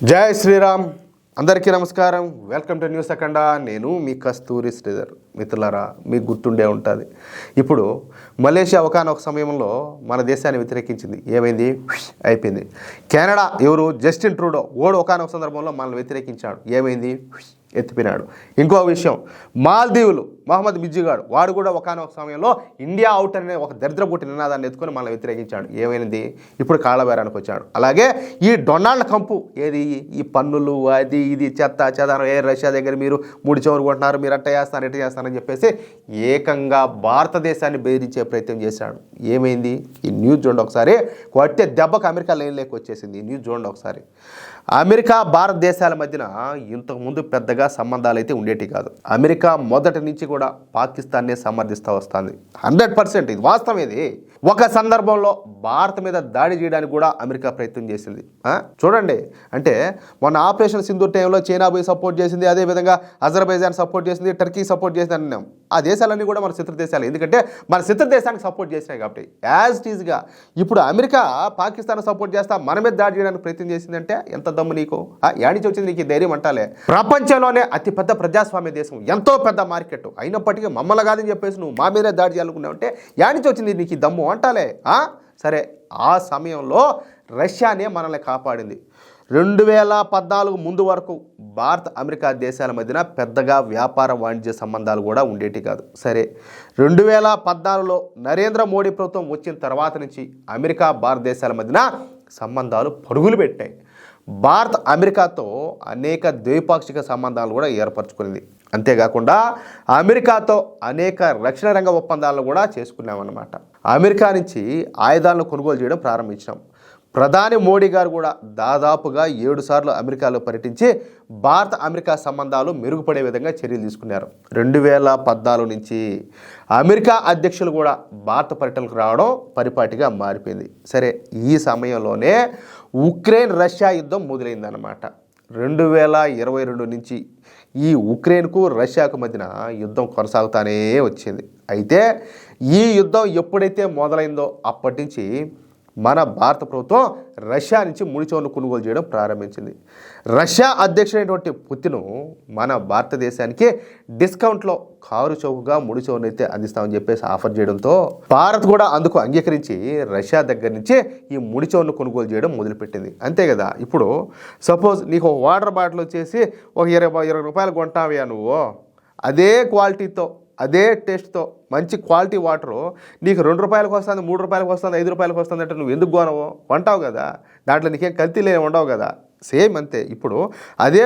జై శ్రీరామ్. అందరికీ నమస్కారం. వెల్కమ్ టు న్యూస్ అఖండ. నేను మీ కస్తూరి శ్రీధర్. మిత్రులారా, మీకు గుర్తుండే ఉంటుంది, ఇప్పుడు మలేషియా ఒకానొక సమయంలో మన దేశాన్ని వ్యతిరేకించింది. ఏమైంది? అయిపోయింది. కెనడా ఎవరు? జస్టిన్ ట్రూడో ఓడు ఒకానొక సందర్భంలో మనల్ని వ్యతిరేకించాడు. ఏమైంది? ఎత్తిపోయినాడు. ఇంకో విషయం, మాల్దీవులు మహమ్మద్ మిజ్జిగాడు వాడు కూడా ఒకానొక సమయంలో ఇండియా అవుట్ అనే ఒక దరిద్రపుట్టి నినాదాన్ని ఎత్తుకొని మనల్ని వ్యతిరేకించాడు. ఏమైంది? ఇప్పుడు కాళ్ళబేరానికి వచ్చాడు. అలాగే ఈ డొనాల్డ్ ట్రంప్ ఏది ఈ పన్నులు అది ఇది చెత్త చెదారం, రష్యా దగ్గర మీరు ముడి చోరు కొంటున్నారు, మీరు అట్ట చేస్తారు ఎట్ట చేస్తారని చెప్పేసి ఏకంగా భారతదేశాన్ని బెదిరించే ప్రయత్నం చేశాడు. ఏమైంది? ఈ న్యూస్ చూడండి ఒకసారి. కొట్టే దెబ్బకు అమెరికా లైన్లోకి వచ్చేసింది. ఈ న్యూస్ చూడండి ఒకసారి. అమెరికా భారతదేశాల మధ్యన ఇంతకుముందు పెద్దగా సంబంధాలు అయితే ఉండేటి కాదు. అమెరికా మొదటి నుంచి కూడా పాకిస్తాన్నే సమర్థిస్తూ వస్తుంది. 100% ఇది వాస్తవం. ఇది ఒక సందర్భంలో భారత్ మీద దాడి చేయడానికి కూడా అమెరికా ప్రయత్నం చేసింది. చూడండి, అంటే మొన్న ఆపరేషన్ సింధూర్ టైంలో చైనా పోయి సపోర్ట్ చేసింది, అదేవిధంగా అజర్బైజాన్ సపోర్ట్ చేసింది, టర్కీ సపోర్ట్ చేసింది అన్నాం. ఆ దేశాలన్నీ కూడా మన శత్రు దేశాలు, ఎందుకంటే మన శత్రు దేశానికి సపోర్ట్ చేసినాయి కాబట్టి. యాజ్ ఇట్ ఈజ్గా ఇప్పుడు అమెరికా పాకిస్తాన్ సపోర్ట్ చేస్తా మన మీద దాడి చేయడానికి ప్రయత్నం చేసిందంటే ఎంత దమ్ము నీకు? యాడిచి వచ్చింది నీకు ధైర్యం అంటాలే? ప్రపంచంలోనే అతిపెద్ద ప్రజాస్వామ్య దేశం, ఎంతో పెద్ద మార్కెట్ అయినప్పటికీ మమ్మల్ని కాదని చెప్పేసి నువ్వు మా మీదే దాడి చేయాలనుకున్నావు అంటే యాడిచి వచ్చింది నీకు దమ్ము అంటాలే? సరే, ఆ సమయంలో రష్యానే మనల్ని కాపాడింది. 2014 ముందు వరకు భారత్ అమెరికా దేశాల మధ్యన పెద్దగా వ్యాపార వాణిజ్య సంబంధాలు కూడా ఉండేటి కాదు. సరే, 2014లో నరేంద్ర మోడీ ప్రభుత్వం వచ్చిన తర్వాత నుంచి అమెరికా భారతదేశాల మధ్యన సంబంధాలు పరుగులు పెట్టాయి. భారత్ అమెరికాతో అనేక ద్వైపాక్షిక సంబంధాలు కూడా ఏర్పరచుకునింది. అంతేకాకుండా అమెరికాతో అనేక రక్షణ రంగ ఒప్పందాలను కూడా చేసుకున్నామన్నమాట. అమెరికా నుంచి ఆయుధాలను కొనుగోలు చేయడం ప్రారంభించాం. ప్రధాని మోడీ గారు కూడా దాదాపుగా 7 సార్లు అమెరికాలో పర్యటించి భారత అమెరికా సంబంధాలు మెరుగుపడే విధంగా చర్యలు తీసుకున్నారు. 2014 నుంచి అమెరికా అధ్యక్షులు కూడా భారత పర్యటనకు రావడం పరిపాటిగా మారిపోయింది. సరే, ఈ సమయంలోనే ఉక్రెయిన్ రష్యా యుద్ధం మొదలైందన్నమాట. 2022 నుంచి ఈ ఉక్రెయిన్కు రష్యాకు మధ్యన యుద్ధం కొనసాగుతానే వచ్చింది. అయితే ఈ యుద్ధం ఎప్పుడైతే మొదలైందో అప్పటి నుంచి మన భారత ప్రభుత్వం రష్యా నుంచి ముడిచోరును కొనుగోలు చేయడం ప్రారంభించింది. రష్యా అధ్యక్షుడైనటువంటి పుతిన్ మన భారతదేశానికి డిస్కౌంట్లో కారు చౌకగా ముడిచోరును అయితే అందిస్తామని చెప్పేసి ఆఫర్ చేయడంతో భారత్ కూడా అందుకు అంగీకరించి రష్యా దగ్గర నుంచి ఈ ముడిచోరును కొనుగోలు చేయడం మొదలుపెట్టింది. అంతే కదా. ఇప్పుడు సపోజ్ నీకు ఒక వాటర్ బాటిల్ వచ్చేసి ఒక 20 రూపాయలు కొంటావయ్యా, నువ్వు అదే క్వాలిటీతో అదే టేస్ట్తో మంచి క్వాలిటీ వాటరు నీకు 2 రూపాయలకు వస్తుంది, 3 రూపాయలకు వస్తుంది, 5 రూపాయలకు వస్తుంది అంటే నువ్వు ఎందుకు కొనవు? కొంటావు కదా. దాంట్లో నీకేం కల్తీలే ఉండవు కదా. సేమ్ అంతే. ఇప్పుడు అదే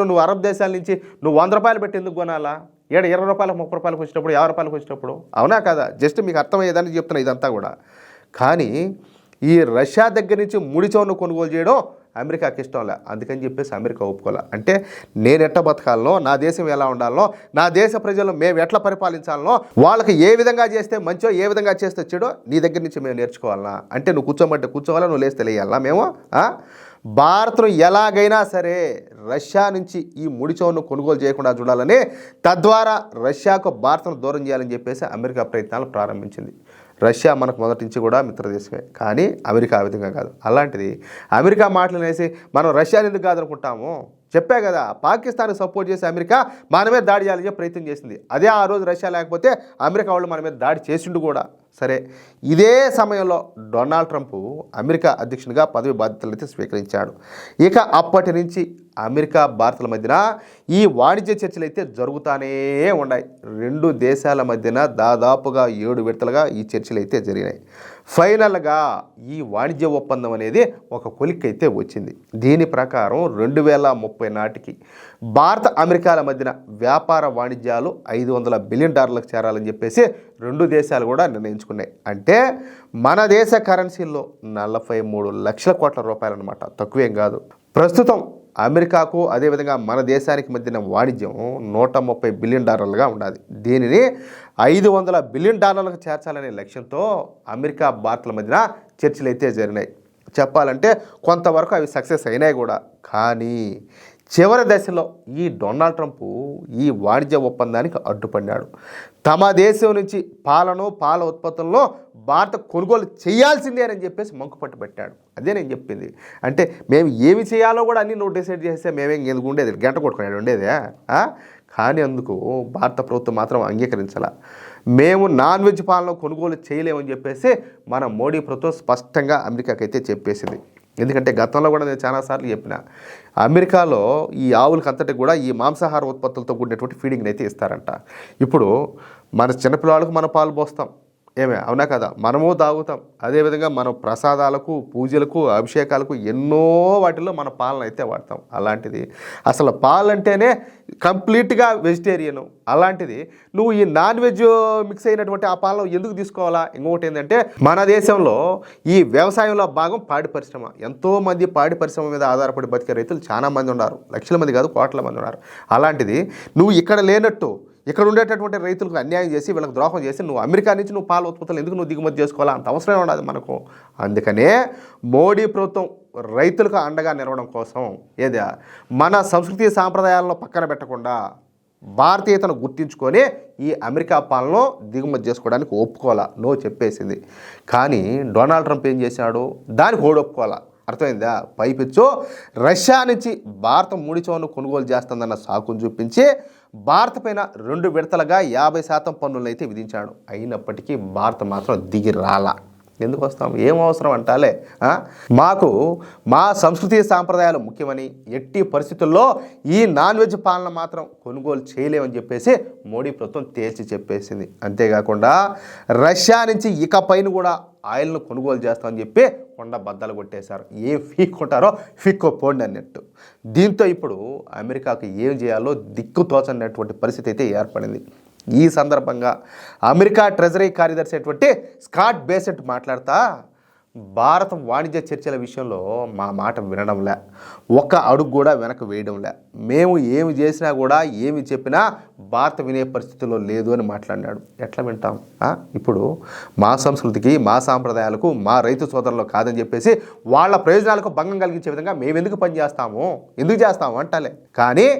నువ్వు అరబ్ దేశాల నుంచి నువ్వు 100 రూపాయలు పెట్టి ఎందుకు కొనాలా? 20 రూపాయలకు 30 రూపాయలకు వచ్చినప్పుడు 50 రూపాయలకు వచ్చినప్పుడు, అవునా కదా? జస్ట్ మీకు అర్థమయ్యేదానికి చెప్తున్నా ఇదంతా కూడా. కానీ ఈ రష్యా దగ్గర నుంచి ముడిచోరును కొనుగోలు చేయడం అమెరికాకి ఇష్టం లే. అందుకని చెప్పేసి అమెరికా ఒప్పుకోలే. అంటే నేను ఎట్లా బతకాలనో, నా దేశం ఎలా ఉండాలనో, నా దేశ ప్రజలను మేము ఎట్లా పరిపాలించాలనో, వాళ్ళకి ఏ విధంగా చేస్తే మంచో ఏ విధంగా చేస్తే చెడో నీ దగ్గర నుంచి మేము నేర్చుకోవాలనా? అంటే నువ్వు కూర్చోమంటే కూర్చోవాలా, నువ్వు లేస్తే తెలియాలనా? మేము భారత్ను ఎలాగైనా సరే రష్యా నుంచి ఈ ముడిచోరును కొనుగోలు చేయకుండా చూడాలని, తద్వారా రష్యాకు భారత్ను దూరం చేయాలని చెప్పేసి అమెరికా ప్రయత్నాలు ప్రారంభించింది. రష్యా మనకు మొదటి నుంచి కూడా మిత్రదేశమే, కానీ అమెరికా ఆ విధంగా కాదు. అలాంటిది అమెరికా మాటలు వేసి మనం రష్యాని ఎందుకు కాదనుకుంటాము? చెప్పా కదా, పాకిస్తాన్కి సపోర్ట్ చేసి అమెరికా మన మీద దాడి చేయాలని ప్రయత్నం చేసింది. అదే ఆ రోజు రష్యా లేకపోతే అమెరికా వాళ్ళు మన మీద దాడి చేసిండు కూడా. సరే, ఇదే సమయంలో డొనాల్డ్ ట్రంప్ అమెరికా అధ్యక్షునిగా పదవి బాధ్యతలు అయితే స్వీకరించాడు. ఇక అప్పటి నుంచి అమెరికా భారత్ల మధ్యన ఈ వాణిజ్య చర్చలు అయితే జరుగుతూనే ఉన్నాయి. 2 దేశాల మధ్యన దాదాపుగా 7 విడతలుగా ఈ చర్చలు అయితే జరిగినాయి. ఫైనల్గా ఈ వాణిజ్య ఒప్పందం అనేది ఒక కొలిక్కైతే వచ్చింది. దీని ప్రకారం 2030 నాటికి భారత అమెరికాల మధ్యన వ్యాపార వాణిజ్యాలు $500 బిలియన్ చేరాలని చెప్పేసి 2 దేశాలు కూడా నిర్ణయించుకున్నాయి. అంటే మన దేశ కరెన్సీల్లో 43 లక్షల కోట్ల రూపాయలు అనమాట, తక్కువేం కాదు. ప్రస్తుతం అమెరికాకు అదేవిధంగా మన దేశానికి మధ్యన వాణిజ్యం $130 బిలియన్ ఉండాలి. దీనిని $500 బిలియన్ చేర్చాలనే లక్ష్యంతో అమెరికా భారత్ల మధ్యన చర్చలు అయితే జరిగినాయి. చెప్పాలంటే కొంతవరకు అవి సక్సెస్ అయినాయి కూడా. కానీ చివరి దశలో ఈ డొనాల్డ్ ట్రంప్ ఈ వాణిజ్య ఒప్పందానికి అడ్డుపడ్డాడు. తమ దేశం నుంచి పాల ఉత్పత్తుల్లో భారత కొనుగోలు చేయాల్సిందే అని చెప్పేసి మంకుపట్టు పెట్టాడు. అదే నేను చెప్పింది. అంటే మేము ఏమి చేయాలో కూడా అన్నీ నువ్వు డిసైడ్ చేస్తే మేమేం ఎందుకు ఉండేది, గంట కొట్టుకున్నాడు ఉండేదే. కానీ అందుకు భారత ప్రభుత్వం మాత్రం అంగీకరించాల. మేము నాన్ వెజ్ పాలన కొనుగోలు చేయలేమని చెప్పేసి మన మోడీ ప్రభుత్వం స్పష్టంగా అమెరికాకి అయితే చెప్పేసింది. ఎందుకంటే గతంలో కూడా నేను చాలాసార్లు చెప్పిన, అమెరికాలో ఈ ఆవులకి అంతటి కూడా ఈ మాంసాహార ఉత్పత్తులతో కూడినటువంటి ఫీడింగ్ని అయితే ఇస్తారంట. ఇప్పుడు మన చిన్నపిల్లలకు మనం పాలు పోస్తాం, అవునా కదా, మనము తాగుతాం. అదేవిధంగా మనం ప్రసాదాలకు, పూజలకు, అభిషేకాలకు ఎన్నో వాటిల్లో మన పాలన అయితే వాడతాం. అలాంటిది అసలు పాలంటేనే కంప్లీట్గా వెజిటేరియను. అలాంటిది నువ్వు ఈ నాన్ వెజ్ మిక్స్ అయినటువంటి ఆ పాలను ఎందుకు తీసుకోవాలా? ఇంకొకటి ఏంటంటే, మన దేశంలో ఈ వ్యవసాయంలో భాగం పాడి పరిశ్రమ. ఎంతోమంది పాడి పరిశ్రమ మీద ఆధారపడి బతికే రైతులు చాలా మంది ఉన్నారు, లక్షల మంది కాదు కోట్ల మంది ఉన్నారు. అలాంటిది నువ్వు ఇక్కడ లేనట్టు ఇక్కడ ఉండేటటువంటి రైతులకు అన్యాయం చేసి వీళ్ళకి ద్రోహం చేసి నువ్వు అమెరికా నుంచి నువ్వు పాల ఉత్పత్తులు ఎందుకు నువ్వు దిగుమతి చేసుకోవాలా? అంత అవసరమే ఉండదు మనకు. అందుకనే మోడీ ప్రభుత్వం రైతులకు అండగా నిలవడం కోసం మన సంస్కృతి సాంప్రదాయాలను పక్కన పెట్టకుండా భారతీయతను గుర్తించుకొని ఈ అమెరికా పాలను దిగుమతి చేసుకోవడానికి ఒప్పుకోవాలా, నో చెప్పేసింది. కానీ డొనాల్డ్ ట్రంప్ ఏం చేశాడు? దానికి ఒప్పుకోవాలా. అర్థమైందా? పైపిచ్చు రష్యా నుంచి భారత ముడి చమురును కొనుగోలు చేస్తుందన్న సాకును చూపించి భారత పైన 2 విడతలుగా 50% పన్నులను అయితే విధించాడు. అయినప్పటికీ భారత మాత్రం దిగి రాలా. ఎందుకు వస్తాం, ఏం అవసరం అంటాలే. మాకు మా సంస్కృతి సాంప్రదాయాలు ముఖ్యమని, ఎట్టి పరిస్థితుల్లో ఈ నాన్ వెజ్ పాలన మాత్రం కొనుగోలు చేయలేమని చెప్పేసి మోడీ ప్రభుత్వం తేల్చి చెప్పేసింది. అంతేకాకుండా రష్యా నుంచి ఇకపైన కూడా ఆయిల్ను కొనుగోలు చేస్తామని చెప్పి కొండ బద్దలు కొట్టేశారు. ఏం ఫీక్కుంటారో ఫీక్కోపోండి అన్నట్టు. దీంతో ఇప్పుడు అమెరికాకు ఏం చేయాలో దిక్కు తోచనటువంటి పరిస్థితి అయితే ఏర్పడింది. ఈ సందర్భంగా అమెరికా ట్రెజరీ కార్యదర్శి అయినటువంటి స్కాట్ బేసెంట్ మాట్లాడుతా, భారత వాణిజ్య చర్చల విషయంలో మా మాట వినడంలే, ఒక్క అడుగు కూడా వెనక వేయడంలే, మేము ఏమి చేసినా కూడా ఏమి చెప్పినా భారత వినే పరిస్థితిలో లేదు అని మాట్లాడినాడు. ఎట్లా వింటాం? ఇప్పుడు మా సంస్కృతికి, మా సాంప్రదాయాలకు, మా రైతు సోదరులు కాదని చెప్పేసి వాళ్ళ ప్రయోజనాలకు భంగం కలిగించే విధంగా మేము ఎందుకు పనిచేస్తాము, ఎందుకు చేస్తాము అంటాలే. కానీ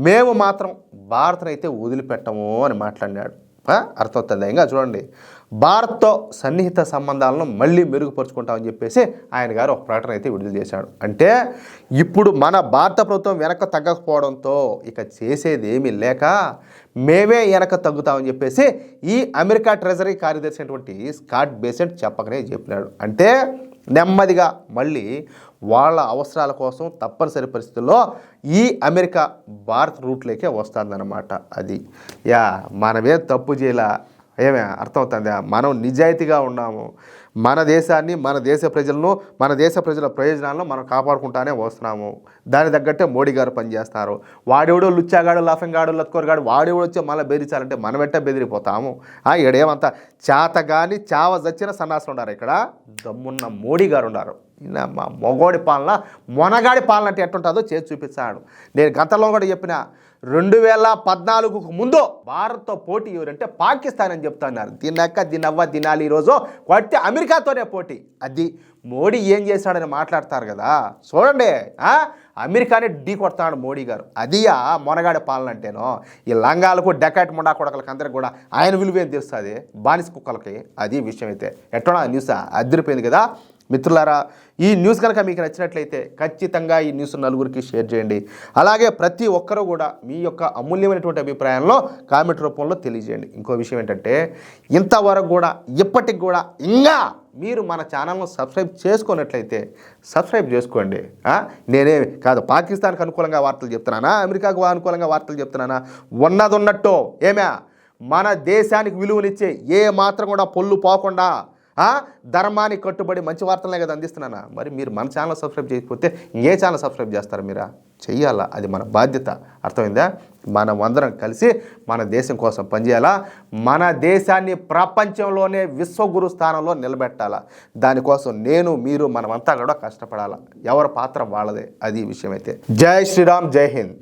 మేము మాత్రం భారత్నైతే వదిలిపెట్టము అని మాట్లాడినాడు. అర్థమవుతుంది. ఇంకా చూడండి, భారత్తో సన్నిహిత సంబంధాలను మళ్ళీ మెరుగుపరుచుకుంటామని చెప్పేసి ఆయన గారు ఒక ప్రకటన అయితే విడుదల చేశాడు. అంటే ఇప్పుడు మన భారత ప్రభుత్వం వెనక తగ్గకపోవడంతో ఇక చేసేది ఏమీ లేక మేమే వెనక తగ్గుతామని చెప్పేసి ఈ అమెరికా ట్రెజరీ కార్యదర్శి అయినటువంటి స్కాట్ బేసెంట్ చెప్పకనే చెప్పినాడు. అంటే నెమ్మదిగా మళ్ళీ వాళ్ళ అవసరాల కోసం తప్పనిసరి పరిస్థితుల్లో ఈ అమెరికా భారత్ రూట్లోకే వస్తుందన్నమాట. అది మనమే తప్పు చేయాల, అర్థమవుతుందా? మనం నిజాయితీగా ఉన్నాము. మన దేశాన్ని, మన దేశ ప్రజలను, మన దేశ ప్రజల ప్రయోజనాలను మనం కాపాడుకుంటానే వస్తున్నాము. దాని తగ్గట్టే మోడీ గారు పనిచేస్తారు. వాడెవడో లుచ్చాగాడు, లాఫింగాడు, లత్కోరగాడు వాడెవడో వచ్చి మళ్ళీ బెదిరించాలంటే మనం ఎట్టే బెదిరిపోతాము. ఈడేమంతా చేతగాని చావ చచ్చిన సన్నాసులు ఉన్నారు. ఇక్కడ దమ్మున్న మోడీ గారు ఉన్నారు. మా మొగోడి పాలన, మొనగాడి పాలన అంటే ఎట్టుంటుందో చేసి చూపించాడు. నేను గతంలో కూడా చెప్పిన, 2014కు ముందు భారత్తో పోటీ ఎవరంటే పాకిస్తాన్ అని చెప్తున్నారు. దీన్నక్క దీనవ్వ తినాలి, ఈరోజు కొట్టి అమెరికాతోనే పోటీ. అది మోడీ ఏం చేశాడని మాట్లాడతారు కదా, చూడండి. అమెరికానే ఢీ కొడతాడు మోడీ గారు. అదియా మొనగాడి పాలన అంటేనో. ఈ లంగాలకు, డెకాట్ ముండా కొడకలకి అందరికి కూడా ఆయన విలువేం తెలుస్తుంది, బానిస కుక్కలకి. అది విషయం. అయితే ఎట్టోనా న్యూస్ అదిరిపోయింది కదా మిత్రులారా. ఈ న్యూస్ కనుక మీకు నచ్చినట్లయితే ఖచ్చితంగా ఈ న్యూస్ నలుగురికి షేర్ చేయండి. అలాగే ప్రతి ఒక్కరూ కూడా మీ యొక్క అమూల్యమైనటువంటి అభిప్రాయంలో కామెంట్ రూపంలో తెలియజేయండి. ఇంకో విషయం ఏంటంటే, ఇంతవరకు కూడా ఇప్పటికి కూడా ఇంకా మీరు మన ఛానల్ను సబ్స్క్రైబ్ చేసుకున్నట్లయితే సబ్స్క్రైబ్ చేసుకోండి. నేనేమి కాదు పాకిస్తాన్కి అనుకూలంగా వార్తలు చెప్తున్నానా, అమెరికాకు అనుకూలంగా వార్తలు చెప్తున్నానా? ఉన్నది ఉన్నట్టు మన దేశానికి విలువనిచ్చే ఏ మాత్రం కూడా పొల్లు పోకుండా ధర్మానికి కట్టుబడి మంచి వార్తలనే కదా అందిస్తున్నానా? మరి మీరు మన ఛానల్ సబ్స్క్రైబ్ చేయకపోతే ఏ ఛానల్ సబ్స్క్రైబ్ చేస్తారు? మీరా చెయ్యాలా, అది మన బాధ్యత. అర్థమైందా? మనం అందరం కలిసి మన దేశం కోసం పనిచేయాలా, మన దేశాన్ని ప్రపంచంలోనే విశ్వగురు స్థానంలో నిలబెట్టాలా. దానికోసం నేను, మీరు, మనమంతా కూడా కష్టపడాలా. ఎవరి పాత్ర వాళ్ళదే. అది విషయం. అయితే జై శ్రీరామ్, జై హింద్.